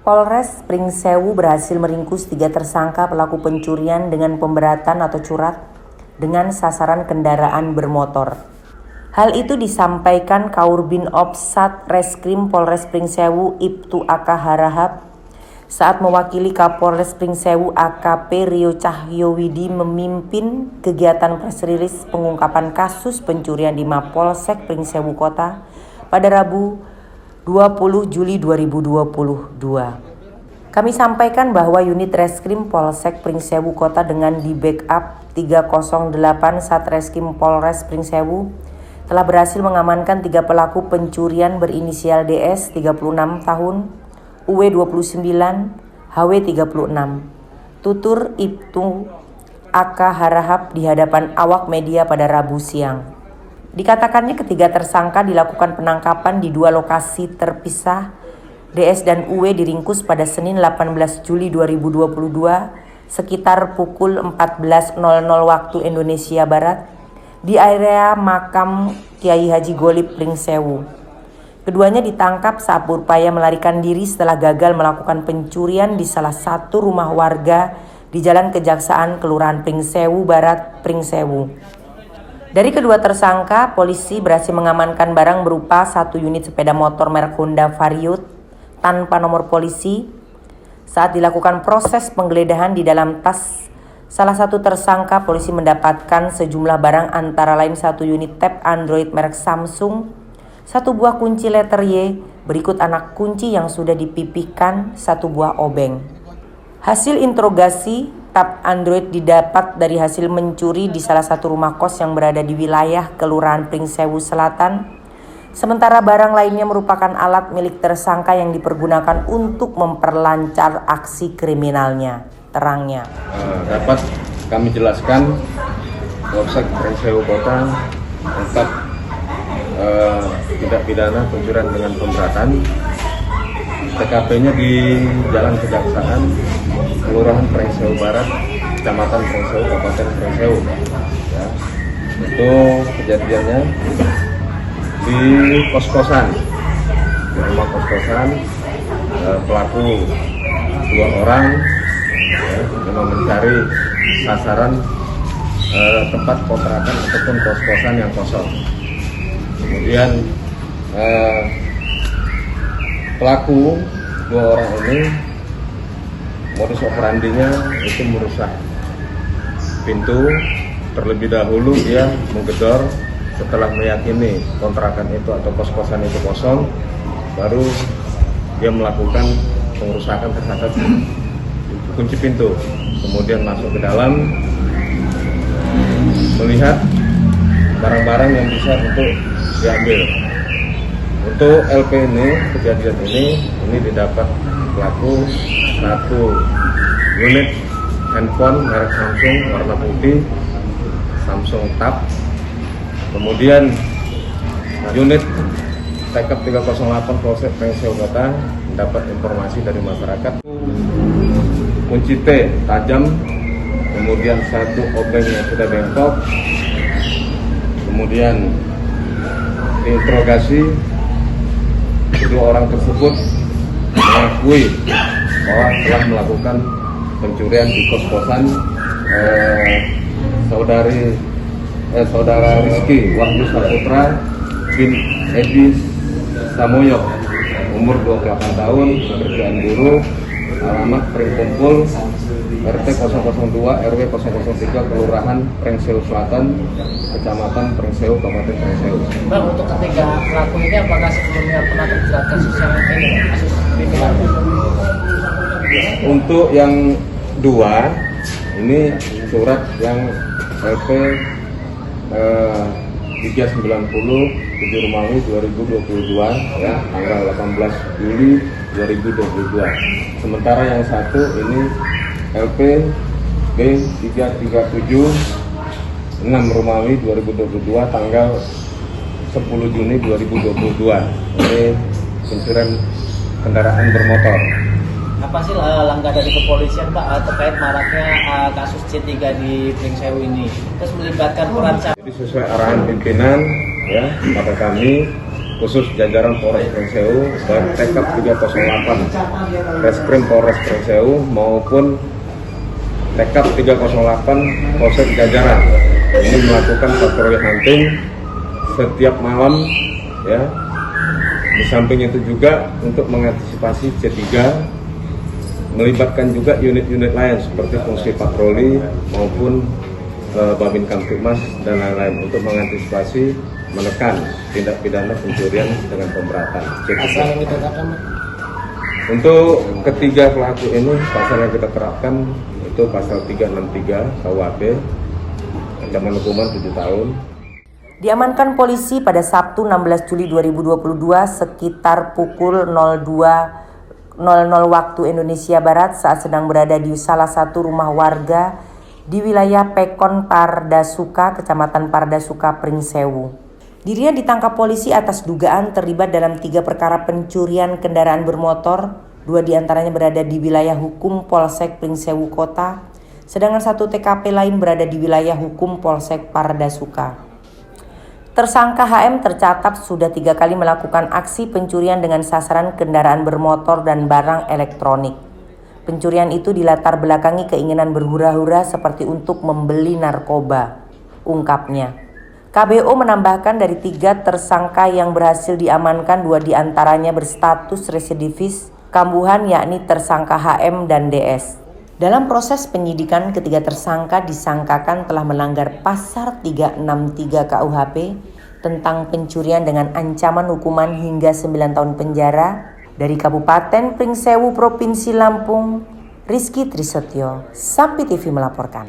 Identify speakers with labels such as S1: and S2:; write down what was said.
S1: Polres Pringsewu berhasil meringkus 3 tersangka pelaku pencurian dengan pemberatan atau curat dengan sasaran kendaraan bermotor. Hal itu disampaikan Kaurbin Ops Satreskrim Polres Pringsewu Ibtu AK Harahap saat mewakili Kapolres Pringsewu AKP Rio Cahyowidi memimpin kegiatan press release pengungkapan kasus pencurian di Mapolsek Pringsewu Kota pada Rabu 20 Juli 2022. Kami sampaikan bahwa unit Reskrim Polsek Pringsewu Kota dengan di backup 308 Satreskrim Polres Pringsewu telah berhasil mengamankan 3 pelaku pencurian berinisial DS 36 tahun, UW 29, HW 36. Tutur Ibtu AK Harahap di hadapan awak media pada Rabu siang. Dikatakannya ketiga tersangka dilakukan penangkapan di 2 lokasi terpisah. DS dan UW diringkus pada Senin 18 Juli 2022 sekitar pukul 14.00 waktu Indonesia Barat di area makam Kiai Haji Golib Pringsewu. Keduanya ditangkap saat berupaya melarikan diri setelah gagal melakukan pencurian di salah satu rumah warga di Jalan Kejaksaan Kelurahan Pringsewu Barat, Pringsewu. Dari kedua tersangka, polisi berhasil mengamankan barang berupa 1 unit sepeda motor merek Honda Vario tanpa nomor polisi. Saat dilakukan proses penggeledahan di dalam tas salah satu tersangka, polisi mendapatkan sejumlah barang antara lain 1 unit tab Android merek Samsung, 1 buah kunci letter Y, berikut anak kunci yang sudah dipipihkan, 1 buah obeng. Hasil interogasi, tab Android didapat dari hasil mencuri di salah satu rumah kos yang berada di wilayah Kelurahan Pringsewu Selatan. Sementara barang lainnya merupakan alat milik tersangka yang dipergunakan untuk memperlancar aksi kriminalnya, terangnya.
S2: Dapat kami jelaskan, Polsek Pringsewu Kota mengungkap tindak pidana pencurian dengan pemberatan. TKP-nya di Jalan Kejaksaan, Kelurahan Pringsewu Barat, Kecamatan Pringsewu, Kabupaten Pringsewu. Ya, itu kejadiannya di kos-kosan, di rumah kos-kosan. Pelaku 2 orang ya, memang mencari sasaran tempat kontrakan ataupun kos-kosan yang kosong. Kemudian pelaku 2 orang ini modus operandinya itu merusak pintu. Terlebih dahulu dia menggedor, setelah meyakini kontrakan itu atau kos-kosan itu kosong, baru dia melakukan pengerusakan terhadap kunci pintu. Kemudian masuk ke dalam, melihat barang-barang yang bisa untuk diambil. Untuk LP ini, kejadian ini didapat pelaku 1 unit handphone merek Samsung warna putih, Samsung Tab. Kemudian unit backup 308 Polsek Pringsewu Kota mendapat informasi dari masyarakat kunci T tajam, kemudian 1 obeng yang sudah bengkok. Kemudian diinterogasi, kedua orang tersebut mengakui bahwa telah melakukan pencurian di kos-kosan saudara Rizky Wahyu Saputra bin Edi Samoyok, umur 28 tahun, pekerjaan buruh, alamat Pringkumpul, RT 002 RW 003 Kelurahan Pringsewu Selatan, Kecamatan Pringsewu, Kabupaten Pringsewu.
S3: Bang, untuk ketiga pelaku ini apakah sebelumnya pernah terjerat kasus yang ini, kasus kriminal?
S2: Untuk yang 2 ini surat yang LP 390 7 Romawi 2022 ya, tanggal 18 Juli 2022. Sementara yang 1 ini LP B337 6 Romawi 2022 tanggal 10 Juni 2022. Ini pencurian kendaraan bermotor.
S3: Apa sih langkah dari kepolisian Pak terkait maraknya kasus C3 di Pringsewu ini? Terus melibatkan peran.
S2: Jadi sesuai arahan pimpinan ya pada kami, khusus jajaran Polres Pringsewu dan Tekap 308 Reskrim Polres Pringsewu maupun Tekap 308 Polsek Jajaran ini melakukan patroli hunting setiap malam ya. Di samping itu juga untuk mengantisipasi C3 melibatkan juga unit-unit lain seperti fungsi patroli maupun Babin Kamtibmas dan lain-lain untuk mengantisipasi menekan tindak pidana pencurian dengan pemberatan. Untuk ketiga pelaku ini pasal yang kita terapkan itu pasal 363 KUHP, ancaman hukuman 7 tahun.
S1: Diamankan polisi pada Sabtu 16 Juli 2022 sekitar pukul 02.00 waktu Indonesia Barat saat sedang berada di salah satu rumah warga di wilayah Pekon Pardasuka, Kecamatan Pardasuka, Pringsewu. Dirinya ditangkap polisi atas dugaan terlibat dalam 3 perkara pencurian kendaraan bermotor, 2 diantaranya berada di wilayah hukum Polsek Pringsewu Kota, sedangkan 1 TKP lain berada di wilayah hukum Polsek Pardasuka. Tersangka HM tercatat sudah 3 kali melakukan aksi pencurian dengan sasaran kendaraan bermotor dan barang elektronik. Pencurian itu dilatar belakangi keinginan berhura-hura seperti untuk membeli narkoba, ungkapnya. KBO menambahkan dari 3 tersangka yang berhasil diamankan 2 diantaranya berstatus residivis kambuhan yakni tersangka HM dan DS. Dalam proses penyidikan, ketiga tersangka disangkakan telah melanggar pasal 363 KUHP tentang pencurian dengan ancaman hukuman hingga 9 tahun penjara. Dari Kabupaten Pringsewu, Provinsi Lampung, Rizky Trisotyo, Sampi TV melaporkan.